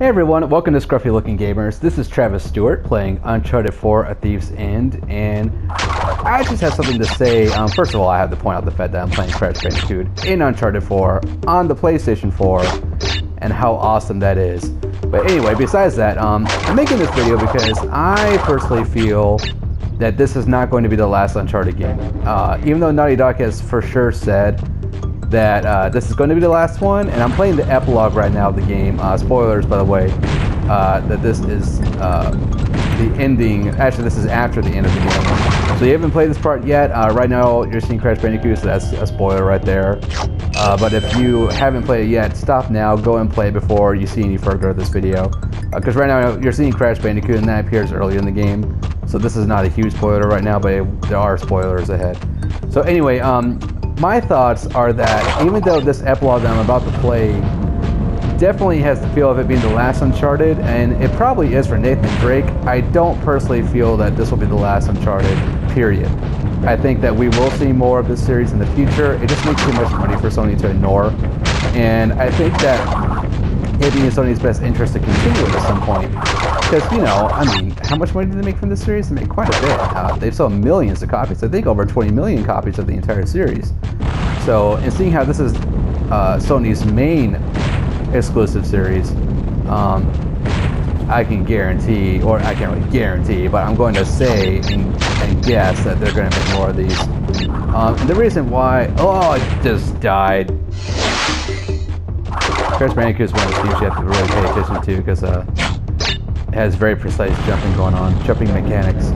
Hey everyone, welcome to Scruffy Looking Gamers. This is Travis Stewart playing Uncharted 4 A Thief's End, and I just have something to say. First of all, I have to point out the fact that I'm playing Crash Bandicoot in Uncharted 4 on the PlayStation 4, and how awesome that is. But anyway, besides that, I'm making this video because I personally feel that this is not going to be the last Uncharted game. Even though Naughty Dog has for sure said that this is going to be the last one, and I'm playing the epilogue right now of the game. Spoilers, by the way, that this is the ending. Actually, this is after the end of the game. So you haven't played this part yet. Right now, you're seeing Crash Bandicoot, so that's a spoiler right there. But if you haven't played it yet, stop now, go and play before you see any further of this video. Because right now, you're seeing Crash Bandicoot, and that appears early in the game. So this is not a huge spoiler right now, but there are spoilers ahead. So anyway, my thoughts are that even though this epilogue that I'm about to play definitely has the feel of it being the last Uncharted, and it probably is for Nathan Drake, I don't personally feel that this will be the last Uncharted, period. I think that we will see more of this series in the future. It just makes too much money for Sony to ignore, and I think that it'd be in Sony's best interest to continue it at some point. Because, you know, I mean, how much money did they make from this series? They made quite a bit. They've sold millions of copies. I think over 20 million copies of the entire series. So, and seeing how this is Sony's main exclusive series, I can guarantee, or I can't really guarantee, but I'm going to say and guess that they're going to make more of these. And the reason why, oh, it just died. Crash Bandicoot is one of those games you have to really pay attention to because it has very precise jumping going on, jumping mechanics.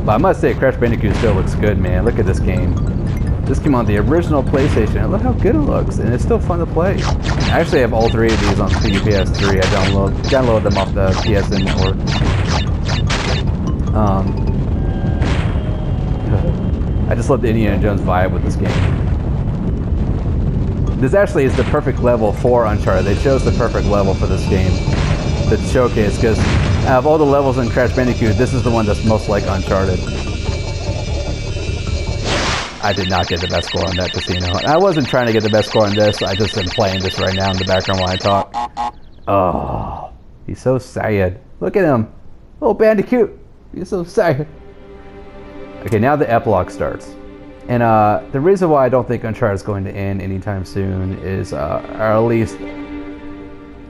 But I must say, Crash Bandicoot still looks good, man. Look at this game. This came on the original PlayStation, and look how good it looks, and it's still fun to play. I actually have all three of these on PS3. I download them off the PSN network. I just love the Indiana Jones vibe with this game. This actually is the perfect level for Uncharted. They chose the perfect level for this game to showcase, because out of all the levels in Crash Bandicoot, this is the one that's most like Uncharted. I did not get the best score on that casino. I wasn't trying to get the best score on this. I just am playing this right now in the background while I talk. Oh, he's so sad. Look at him. Little Bandicoot. He's so sad. Okay, now the epilogue starts. And the reason why I don't think Uncharted is going to end anytime soon is, or at least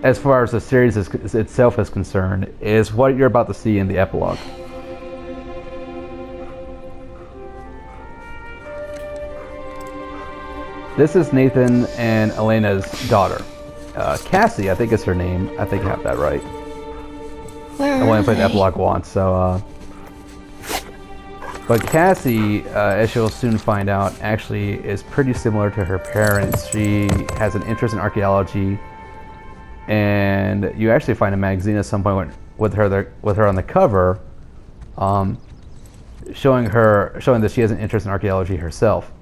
as far as the series itself is concerned, is what you're about to see in the epilogue. This is Nathan and Elena's daughter. Cassie, I think is her name. I think I have that right. I only played the epilogue once, so... But Cassie, as you'll soon find out, actually is pretty similar to her parents. She has an interest in archaeology, and you actually find a magazine at some point with her on the cover, showing that she has an interest in archaeology herself.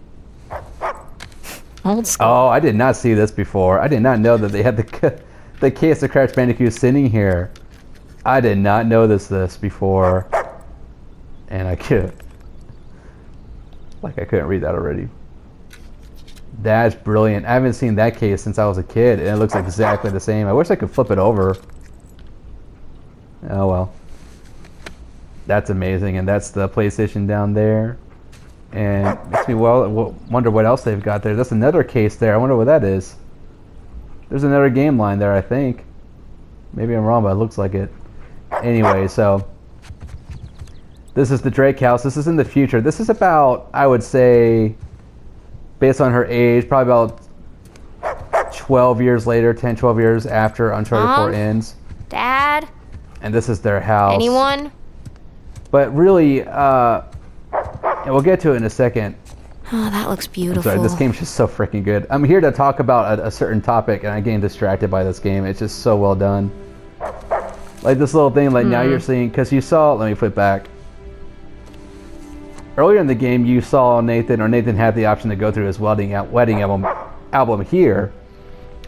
Old school. Oh, I did not see this before. I did not know that they had the case of Crash Bandicoot sitting here. I did not know this before, and I couldn't read that already. That's brilliant. I haven't seen that case since I was a kid, and it looks exactly the same. I wish I could flip it over. Oh well. That's amazing, and that's the PlayStation down there. And it makes me wonder what else they've got there. That's another case there. I wonder what that is. There's another game line there, I think. Maybe I'm wrong, but it looks like it. Anyway, so this is the Drake house. This is in the future. This is about, I would say, based on her age, probably about 12 years later, 10, 12 years after Uncharted 4 ends. Dad? And this is their house. Anyone? But really, and we'll get to it in a second. Oh, that looks beautiful. I'm sorry, this game's just so freaking good. I'm here to talk about a certain topic, and I get distracted by this game. It's just so well done. Like this little thing, like now you're seeing, because you saw, let me flip back. Earlier in the game, you saw Nathan had the option to go through his wedding album here.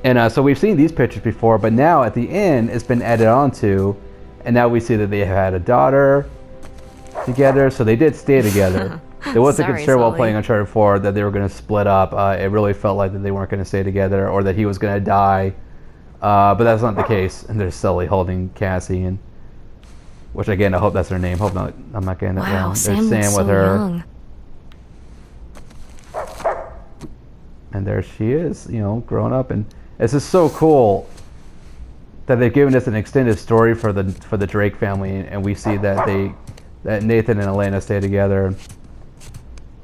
And so we've seen these pictures before, but now at the end, it's been added onto, and now we see that they had a daughter together, so they did stay together. There wasn't a concern while playing Uncharted 4 that they were going to split up. It really felt like that they weren't going to stay together, or that he was going to die But that's not the case. And there's Sully holding Cassie, and which again, I hope that's her name. Hope not. I'm not getting that wrong. Wow, There's Sam looks Sam with so her, young. and there she is. You know, growing up, and it's just so cool that they've given us an extended story for the Drake family, and we see that Nathan and Elena stay together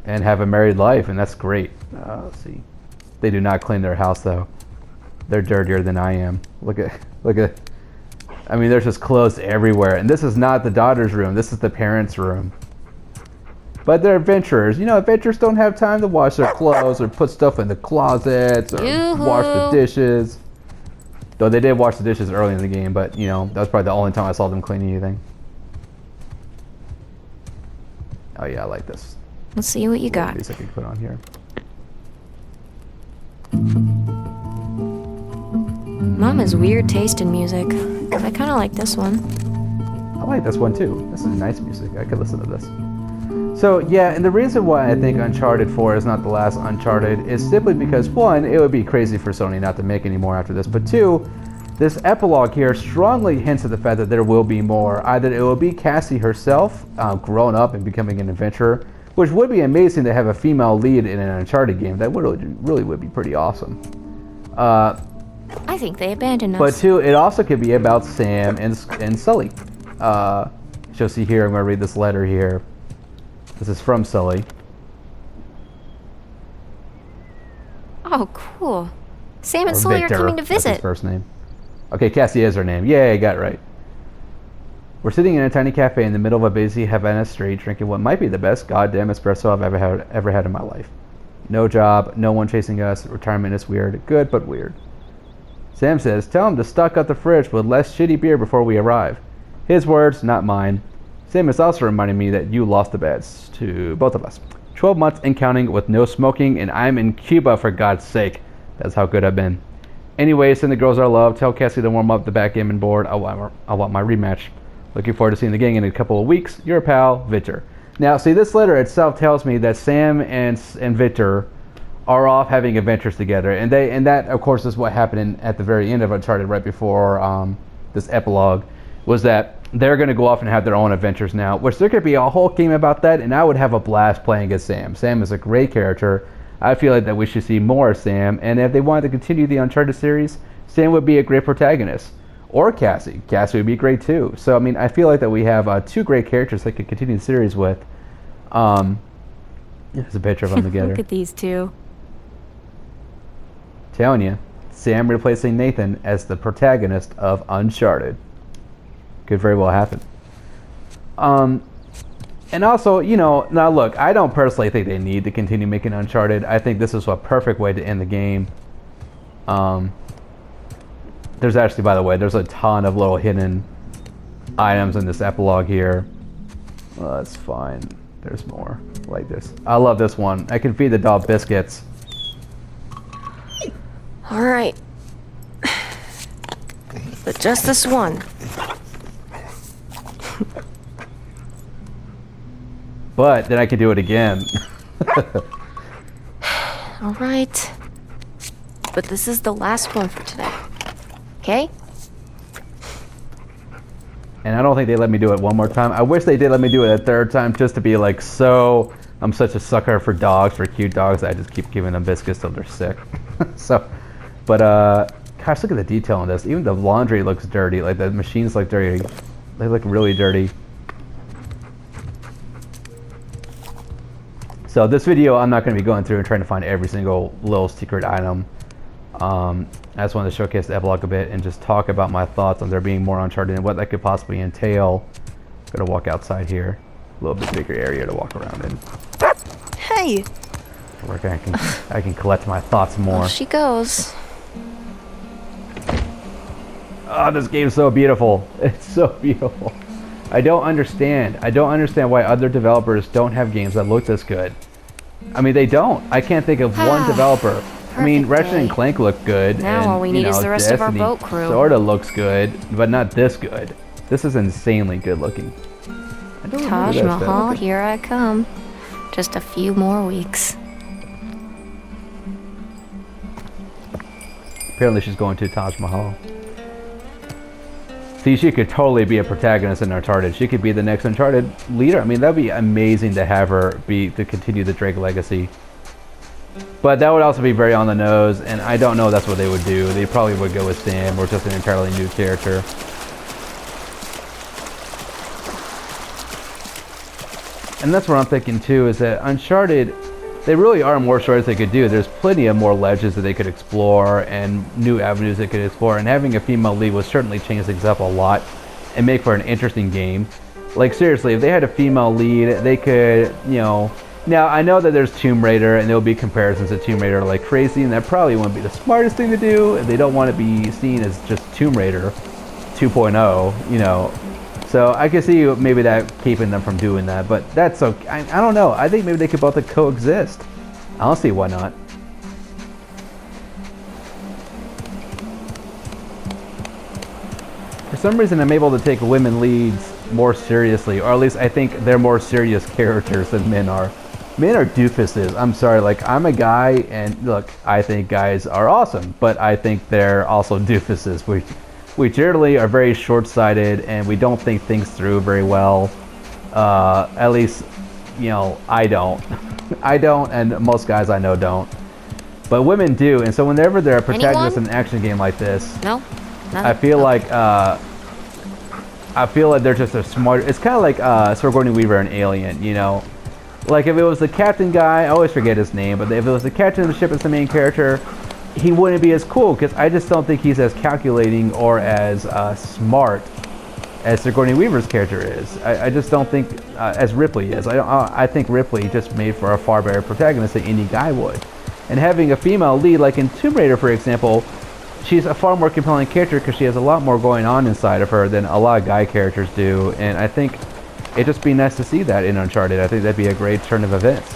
and have a married life, and that's great. Let's see. They do not clean their house though. They're dirtier than I am. Look at. I mean, there's just clothes everywhere, and this is not the daughter's room. This is the parents' room. But they're adventurers. You know, adventurers don't have time to wash their clothes or put stuff in the closets or wash the dishes. Though they did wash the dishes early in the game, but you know, that was probably the only time I saw them clean anything. Oh yeah, I like this. Let's see what you got. These I can put on here. Mom has weird taste in music. I kind of like this one. I like this one too. This is nice music. I could listen to this. So yeah, and the reason why I think Uncharted 4 is not the last Uncharted is simply because, one, it would be crazy for Sony not to make any more after this, but two, this epilogue here strongly hints at the fact that there will be more. Either it will be Cassie herself, grown up and becoming an adventurer, which would be amazing to have a female lead in an Uncharted game. That really would be pretty awesome. I think they abandoned us. But two, it also could be about Sam and Sully. You'll see here, I'm going to read this letter here. This is from Sully. Oh, cool. Sam and Or Sully Victor, are coming to that's his visit. first name. Okay, Cassie is her name. Yay, I got it right. We're sitting in a tiny cafe in the middle of a busy Havana street, drinking what might be the best goddamn espresso I've ever had in my life. No job, no one chasing us. Retirement is weird. Good, but weird. Sam says, tell him to stock up the fridge with less shitty beer before we arrive. His words, not mine. Sam is also reminding me that you lost the bets to both of us. 12 months and counting with no smoking, and I'm in Cuba for God's sake. That's how good I've been. Anyway, send the girls our love. Tell Cassie to warm up the backgammon board. I want my rematch. Looking forward to seeing the gang in a couple of weeks. Your pal, Victor. Now, see, this letter itself tells me that Sam and Victor are off having adventures together, and that, of course, is what happened at the very end of Uncharted, right before this epilogue, was that they're going to go off and have their own adventures now, which there could be a whole game about that, and I would have a blast playing as Sam. Sam is a great character. I feel like that we should see more of Sam, and if they wanted to continue the Uncharted series, Sam would be a great protagonist. Or Cassie. Cassie would be great too. So, I mean, I feel like that we have two great characters that could continue the series with. There's a picture of them together. Look at these two. Telling you, Sam replacing Nathan as the protagonist of Uncharted. Could very well happen. And also, you know, now look, I don't personally think they need to continue making Uncharted. I think this is a perfect way to end the game. There's actually, by the way, there's a ton of little hidden items in this epilogue here. Well, that's fine. There's more like this. I love this one. I can feed the dog biscuits. All right. But just this one. But then I can do it again. All right. But this is the last one for today. Okay? And I don't think they let me do it one more time. I wish they did let me do it a third time just to be like, so I'm such a sucker for dogs, for cute dogs. I just keep giving them biscuits till they're sick. So, but gosh, look at the detail on this. Even the laundry looks dirty. Like the machines look dirty. They look really dirty. So this video, I'm not going to be going through and trying to find every single little secret item. I just wanted to showcase the epilogue a bit and just talk about my thoughts on there being more Uncharted and what that could possibly entail. I'm going to walk outside here. A little bit bigger area to walk around in. Hey! Where I can collect my thoughts more. There she goes. Oh, this game's so beautiful. It's so beautiful. I don't understand. I don't understand why other developers don't have games that look this good. I mean, they don't. I can't think of one developer. I mean, Ratchet and Clank look good. Now and, all we need is the rest of our boat crew. Sorta looks good, but not this good. This is insanely good looking. Taj Mahal, here I come. Just a few more weeks. Apparently she's going to Taj Mahal. See, she could totally be a protagonist in Uncharted. She could be the next Uncharted leader. I mean, that'd be amazing to have her to continue the Drake legacy. But that would also be very on the nose, and I don't know that's what they would do. They probably would go with Sam or just an entirely new character. And that's what I'm thinking too, is that Uncharted, they really are more stories they could do. There's plenty of more legends that they could explore and new avenues they could explore, and having a female lead would certainly change things up a lot and make for an interesting game. Like seriously, if they had a female lead, they could, you know, now I know that there's Tomb Raider and there'll be comparisons to Tomb Raider like crazy, and that probably wouldn't be the smartest thing to do if they don't want to be seen as just Tomb Raider 2.0, you know. So I can see maybe that keeping them from doing that, but that's okay. I don't know. I think maybe they could both coexist. I don't see why not. For some reason, I'm able to take women leads more seriously, or at least I think they're more serious characters than men are. Men are doofuses. I'm sorry, like I'm a guy, and look, I think guys are awesome, but I think they're also doofuses. We generally are very short-sighted, and we don't think things through very well. At least, you know, I don't. I don't, and most guys I know don't. But women do, and so whenever they're a protagonist in an action game like this, No? I feel like they're just a smart. It's kind of like Sigourney Weaver and Alien, you know. Like if it was the captain guy, I always forget his name, but if it was the captain of the ship as the main character, he wouldn't be as cool, because I just don't think he's as calculating or as smart as Sigourney Weaver's character is. I just don't think as Ripley is. I think Ripley just made for a far better protagonist than any guy would. And having a female lead, like in Tomb Raider, for example, she's a far more compelling character because she has a lot more going on inside of her than a lot of guy characters do. And I think it'd just be nice to see that in Uncharted. I think that'd be a great turn of events.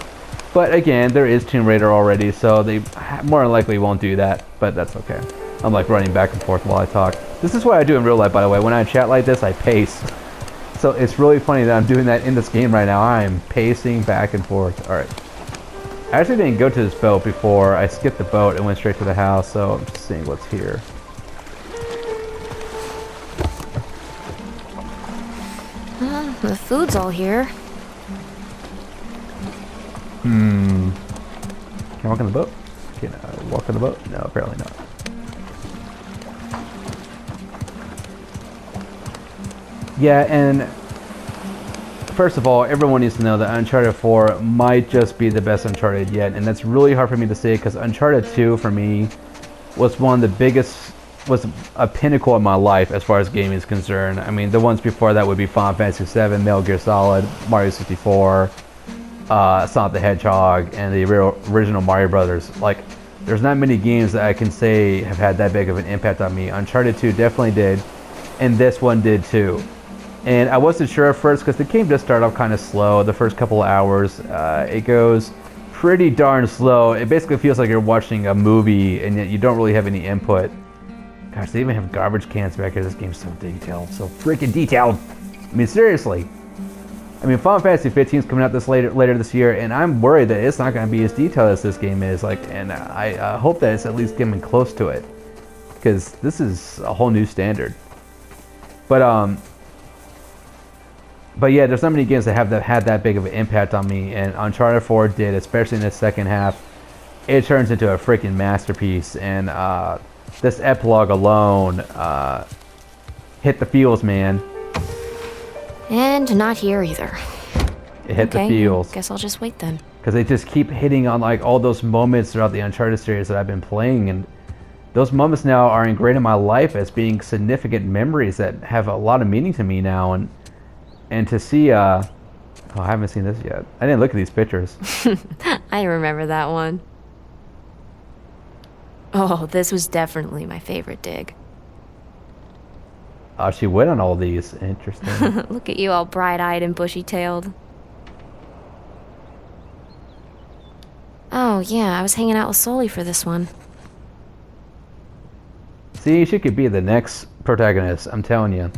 But again, there is Tomb Raider already, so they more than likely won't do that, but that's okay. I'm like running back and forth while I talk. This is what I do in real life, by the way. When I chat like this, I pace. So it's really funny that I'm doing that in this game right now. I am pacing back and forth. Alright. I actually didn't go to this boat before. I skipped the boat and went straight to the house, so I'm just seeing what's here. The food's all here. Can I walk on the boat? Can I walk on the boat? No, apparently not. Yeah, and first of all, everyone needs to know that Uncharted 4 might just be the best Uncharted yet, and that's really hard for me to say because Uncharted 2 for me was one of the biggest, was a pinnacle in my life as far as gaming is concerned. I mean, the ones before that would be Final Fantasy 7, Metal Gear Solid, Mario 64, Sonic the Hedgehog, and the original Mario Brothers. Like, there's not many games that I can say have had that big of an impact on me. Uncharted 2 definitely did, and this one did too. And I wasn't sure at first because the game does start off kind of slow. The first couple of hours, it goes pretty darn slow. It basically feels like you're watching a movie, and yet you don't really have any input. Gosh, they even have garbage cans back here. This game's so detailed, so freaking detailed. I mean, seriously. I mean, Final Fantasy 15 is coming out later this year, and I'm worried that it's not going to be as detailed as this game is. Like, and I hope that it's at least getting close to it, because this is a whole new standard. But yeah, there's not many games that have had that big of an impact on me, and Uncharted 4 did, especially in the second half. It turns into a freaking masterpiece, and this epilogue alone hit the feels, man. And not here either. It hit the feels. Guess I'll just wait then. Because they just keep hitting on like all those moments throughout the Uncharted series that I've been playing, and those moments now are ingrained in my life as being significant memories that have a lot of meaning to me now. And to see, oh, I haven't seen this yet. I didn't look at these pictures. I remember that one. Oh, this was definitely my favorite dig. Oh, she went on all these. Interesting. Look at you all bright-eyed and bushy-tailed. Oh, yeah, I was hanging out with Sully for this one. See, she could be the next protagonist, I'm telling you.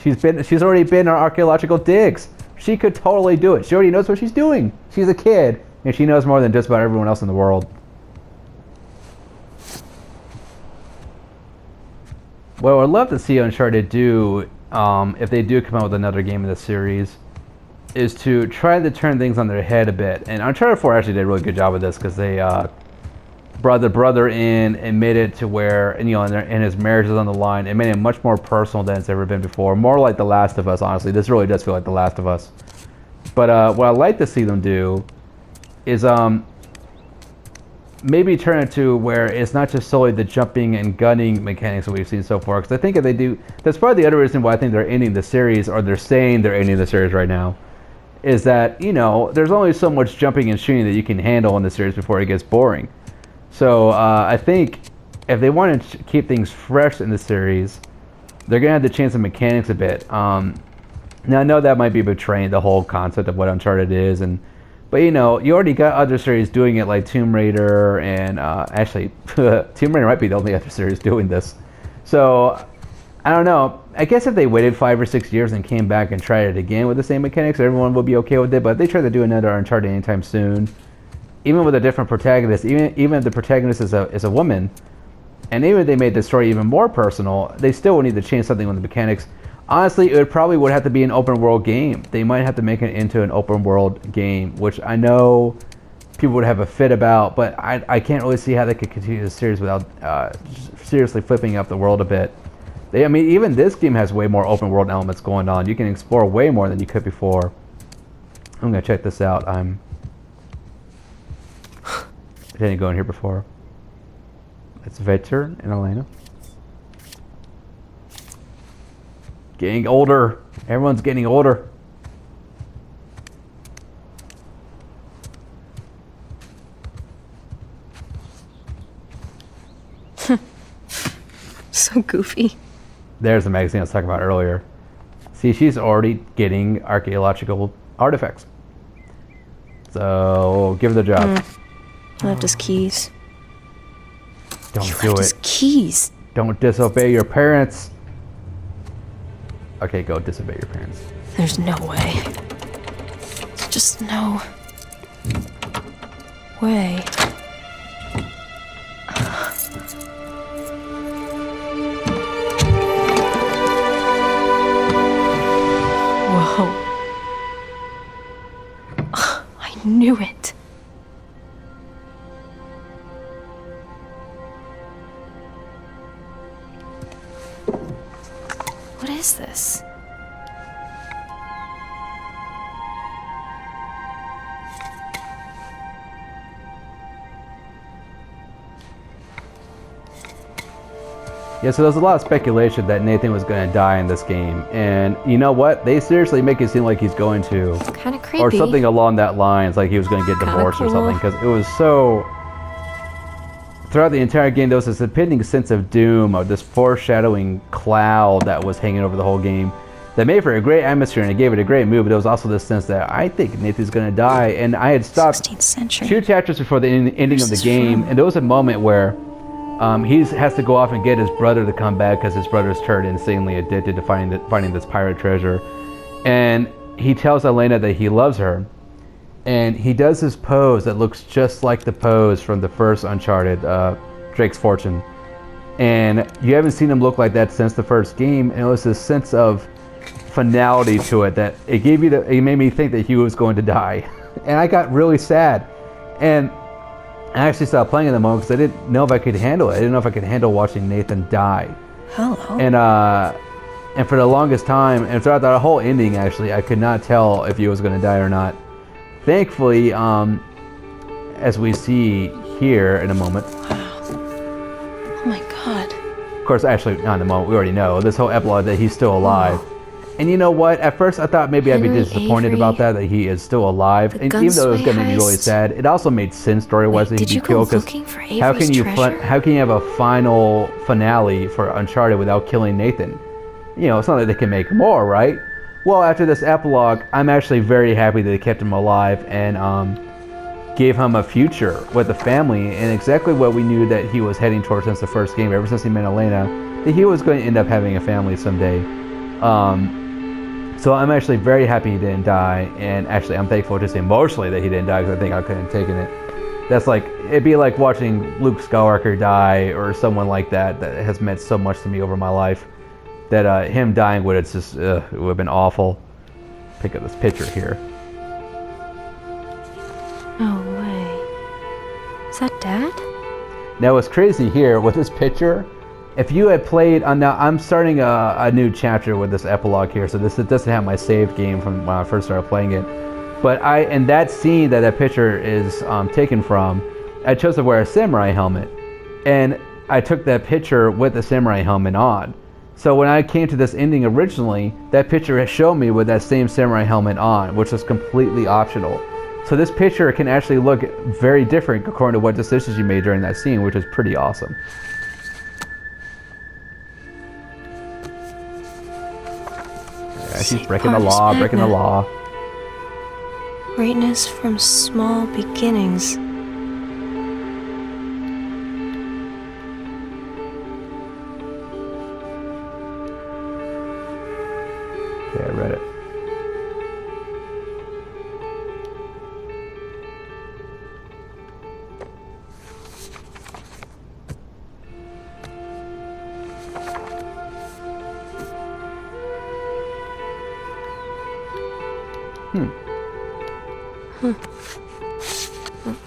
She's already been on archaeological digs. She could totally do it. She already knows what she's doing. She's a kid, and she knows more than just about everyone else in the world. what I would love to see Uncharted do, if they do come out with another game in the series, is to try to turn things on their head a bit. And Uncharted 4 actually did a really good job with this because they brought the brother in and made it to where, and his marriage is on the line. It made it much more personal than it's ever been before. More like The Last of Us, honestly. This really does feel like The Last of Us. But what I'd like to see them do is maybe turn it to where it's not just solely the jumping and gunning mechanics that we've seen so far. Because I think if they do, that's probably the other reason why I think they're ending the series, or they're saying they're ending the series right now, is that, there's only so much jumping and shooting that you can handle in the series before it gets boring. So I think if they want to keep things fresh in the series, they're going to have to change the mechanics a bit. Now, I know that might be betraying the whole concept of what Uncharted is, but you already got other series doing it, like Tomb Raider, and actually, Tomb Raider might be the only other series doing this. So, I don't know. I guess if they waited 5 or 6 years and came back and tried it again with the same mechanics, everyone would be okay with it. But if they try to do another Uncharted anytime soon, even with a different protagonist, even if the protagonist is a woman, and even if they made the story even more personal, they still would need to change something with the mechanics. Honestly, it probably would have to be an open world game. They might have to make it into an open world game, which I know people would have a fit about, but I can't really see how they could continue the series without seriously flipping up the world a bit. Even this game has way more open world elements going on. You can explore way more than you could before. I'm gonna check this out. I didn't go in here before. It's Victor and Elena. Getting older. Everyone's getting older. So goofy. There's the magazine I was talking about earlier. See, she's already getting archaeological artifacts. So, give her the job. Left his keys. Don't He do left it. his keys. Don't disobey your parents. Okay, go disobey your parents. There's no way. There's just no way. Whoa. I knew it. What is this? Yeah, so there's a lot of speculation that Nathan was going to die in this game. And you know what? They seriously make it seem like he's going to. Kind of creepy. Or something along that lines, like he was going to get divorced or something. Because it was so... Throughout the entire game, there was this impending sense of doom, of this foreshadowing cloud that was hanging over the whole game that made for a great atmosphere and it gave it a great mood, but there was also this sense that I think Nathan's going to die. And I had stopped 16th century. 2 chapters before the ending of the game, and there was a moment where he has to go off and get his brother to come back because his brother's turned insanely addicted to finding this pirate treasure. And he tells Elena that he loves her. And he does this pose that looks just like the pose from the first Uncharted, Drake's Fortune. And you haven't seen him look like that since the first game. And it was this sense of finality to it that it made me think that he was going to die. And I got really sad. And I actually stopped playing in the moment because I didn't know if I could handle it. I didn't know if I could handle watching Nathan die. Hello. And for the longest time, and throughout that whole ending, actually, I could not tell if he was going to die or not. Thankfully, as we see here in a moment. Oh my god. Of course, actually, not in a moment. We already know this whole epilogue that he's still alive. And you know what? At first, I thought maybe I'd be disappointed about that he is still alive. And even though it was going to make me really sad, it also made sense story-wise that he'd be killed. Because how can you have a final finale for Uncharted without killing Nathan? It's not like they can make more, right? Well, after this epilogue, I'm actually very happy that they kept him alive and gave him a future with a family, and exactly what we knew that he was heading towards since the first game, ever since he met Elena, that he was going to end up having a family someday. So I'm actually very happy he didn't die, and actually I'm thankful just emotionally that he didn't die because I think I couldn't have taken it. That's like, it'd be like watching Luke Skywalker die or someone like that has meant so much to me over my life. That him dying would have just, it would have been awful. Pick up this picture here. No way. Is that Dad? Now what's crazy here with this picture, if you had played, now I'm starting a new chapter with this epilogue here, so it doesn't have my saved game from when I first started playing it. But in that scene that picture is taken from, I chose to wear a samurai helmet. And I took that picture with the samurai helmet on. So when I came to this ending originally, that picture showed me with that same samurai helmet on, which was completely optional. So this picture can actually look very different according to what decisions you made during that scene, which is pretty awesome. Yeah, she's breaking the law, breaking the law. Greatness from small beginnings. Okay, I read it.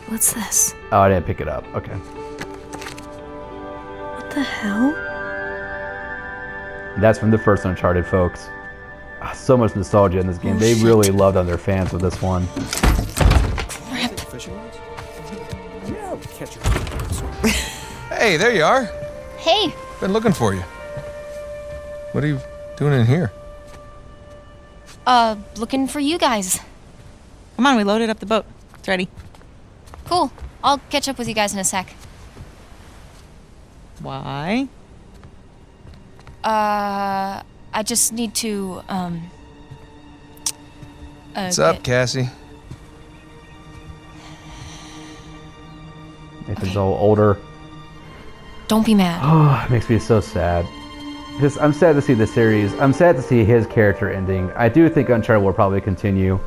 What's this? Oh, I didn't pick it up. Okay. What the hell? That's from the first Uncharted, folks. So much nostalgia in this game. They really loved on their fans with this one. Hey, there you are. Hey, Been looking for you. What are you doing in here? looking for you guys. Come on, we loaded up the boat. It's ready. Cool. I'll catch up with you guys in a sec. Why? I just need to, What's up, Cassie? Nathan's all older. Don't be mad. Oh, it makes me so sad. Because I'm sad to see the series. I'm sad to see his character ending. I do think Uncharted will probably continue.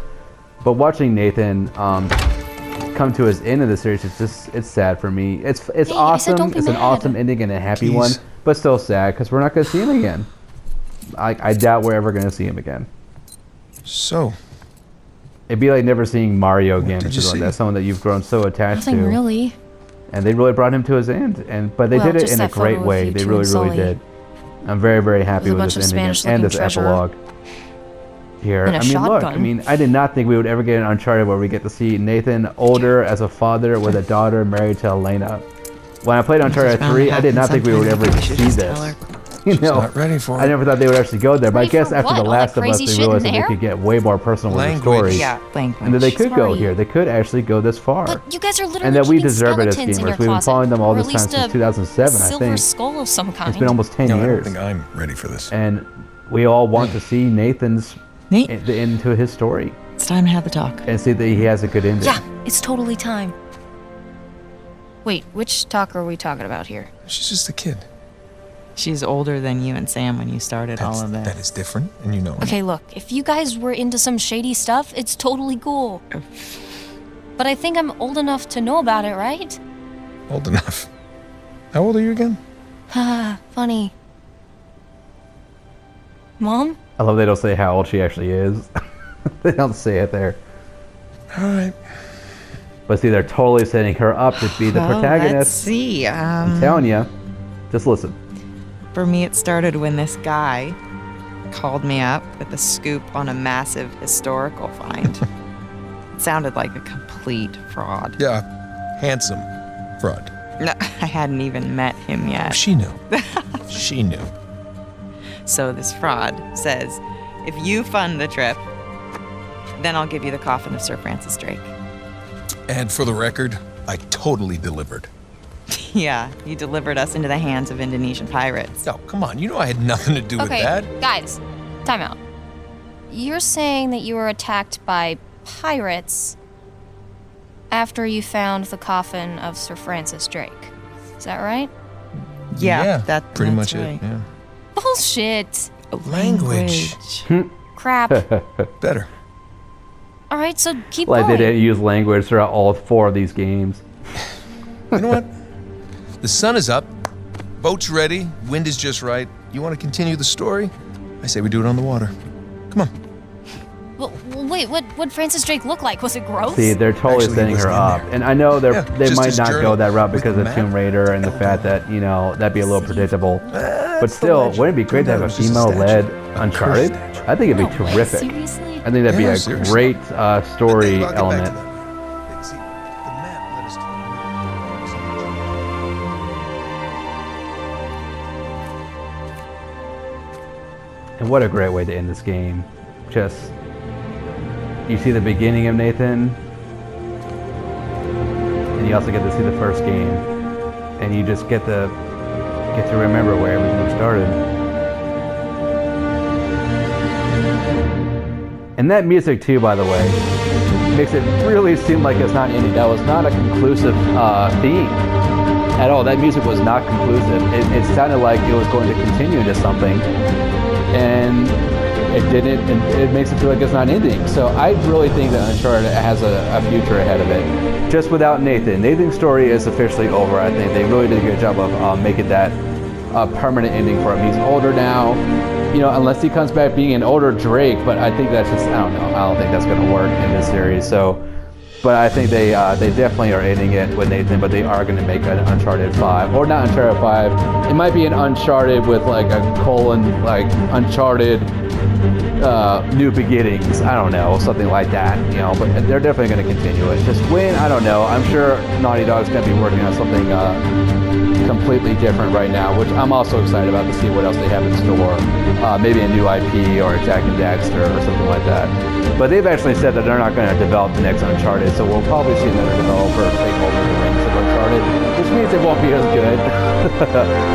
But watching Nathan come to his end of the series, it's sad for me. It's awesome. It's an awesome ending and a happy one, but still sad because we're not going to see him again. I doubt we're ever going to see him again. So, it'd be like never seeing Mario again, did which you is like see? that, someone that you've grown so attached Nothing to. really. And they really brought him to his end, but they Well, did it just in a that great photo of way. you They two really, and really Sully. did. I'm very, very happy There's a with bunch this of ending Spanish-looking and this treasure. epilogue. Here, And a I mean, look. shotgun. I mean, I did not think we would ever get an Uncharted where we get to see Nathan older as a father with a daughter married to Elena. When I played Uncharted 3, I did not think we would ever see this. You know, not ready for I it. never thought they would actually go there. But I Ready guess for after what? The All Last that of Us, crazy they shit in realized that they there? could get way more personal with the Language. stories. Yeah, language. And that they could go Sorry. here. They could actually go this far. But you guys are literally And that we keeping deserve it as skeletons in gamers. your We've been closet. following them all Or this at time least since a 2007, I silver think. skull of some kind. It's been almost 10 No, I don't years. think I'm ready for this. And we all want to see Nathan's Nate, the end to his story it's time to have the talk. and see that he has a good ending. Yeah, it's totally time. Wait, which talk are we talking about here? She's just a kid. She's older than you and Sam when you started all of That that. is different, and you know it. Okay, look, if you guys were into some shady stuff, it's totally cool. But I think I'm old enough to know about it, right? Old enough. How old are you again? Haha, funny. Mom? I love they don't say how old she actually is. They don't say it there. All right. But see, they're totally setting her up to be the Well, let's protagonist. see. I'm telling you. Just listen. For me, it started when this guy called me up with a scoop on a massive historical find. It sounded like a complete fraud. Yeah, handsome fraud. No, I hadn't even met him yet. She knew. She knew. So this fraud says, if you fund the trip, then I'll give you the coffin of Sir Francis Drake. And for the record, I totally delivered. Yeah, you delivered us into the hands of Indonesian pirates. Oh, come on. You know I had nothing to do with Okay, that. guys, time out. You're saying that you were attacked by pirates after you found the coffin of Sir Francis Drake. Is that right? Yeah, pretty that's much right. it. Yeah. Bullshit. Language. Crap. Better. All right, so keep Like they going. didn't use language throughout all 4 of these games. You know what? The sun is up, boat's ready, wind is just right. You want to continue the story? I say we do it on the water. Come on. Well, wait, what Francis Drake look like? Was it gross? See, they're totally Actually, he setting her wasn't in up, there. and I know Yeah, they just might his not go journal that route with because the of map, Tomb Raider and the fact that that'd be a little predictable. But That's the still, legend. wouldn't it be great to have a Turned out it was just a female-led statue. Uncharted? A cursed statue. I think it'd be No way, terrific. seriously? I think that'd be Yeah, a seriously. great story I'll get back to element. that. See, the map led us to And what a great way to end this game. Just, you see the beginning of Nathan, and you also get to see the first game, and you just get to remember where everything started. And that music too, by the way, makes it really seem like it's not ending. That was not a conclusive theme at all. That music was not conclusive. It sounded like it was going to continue into something, and it didn't, and it makes it feel like it's not ending. So I really think that Uncharted has a future ahead of it. Just without Nathan. Nathan's story is officially over. I think they really did a good job of making that a permanent ending for him. He's older now, unless he comes back being an older Drake, but I think that's just, I don't know. I don't think that's going to work in this series. So, but I think they definitely are ending it with Nathan, but they are going to make an Uncharted 5. Or not Uncharted 5. It might be an Uncharted with like a colon, like Uncharted New Beginnings. I don't know, something like that, but they're definitely going to continue it. Just when, I don't know. I'm sure Naughty Dog's going to be working on something completely different right now, which I'm also excited about to see what else they have in store. Maybe a new IP or a Jack and Daxter or something like that. But they've actually said that they're not going to develop the next Uncharted, so we'll probably see another developer take over the reins of Uncharted, which means it won't be as good.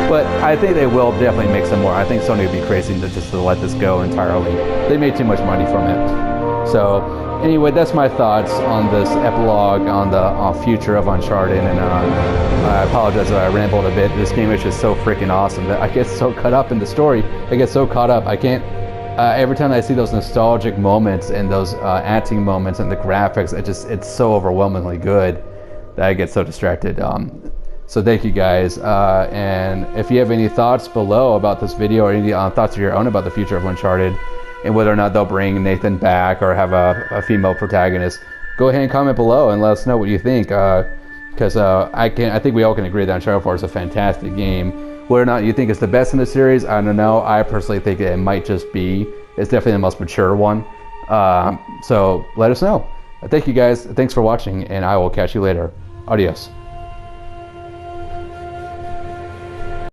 But I think they will definitely make some more. I think Sony would be crazy to just to let this go entirely. They made too much money from it. So anyway, that's my thoughts on this epilogue on the future of Uncharted, and I apologize if I rambled a bit. This game is just so freaking awesome that I get so caught up in the story. I get so caught up. I can't. Every time I see those nostalgic moments and those acting moments and the graphics, it's so overwhelmingly good that I get so distracted. So thank you guys. And if you have any thoughts below about this video or any thoughts of your own about the future of Uncharted and whether or not they'll bring Nathan back or have a female protagonist, go ahead and comment below and let us know what you think. Because I think we all can agree that Uncharted 4 is a fantastic game. Whether or not you think it's the best in the series, I don't know. I personally think it might just be. It's definitely the most mature one. So let us know. Thank you guys. Thanks for watching, and I will catch you later. Adios.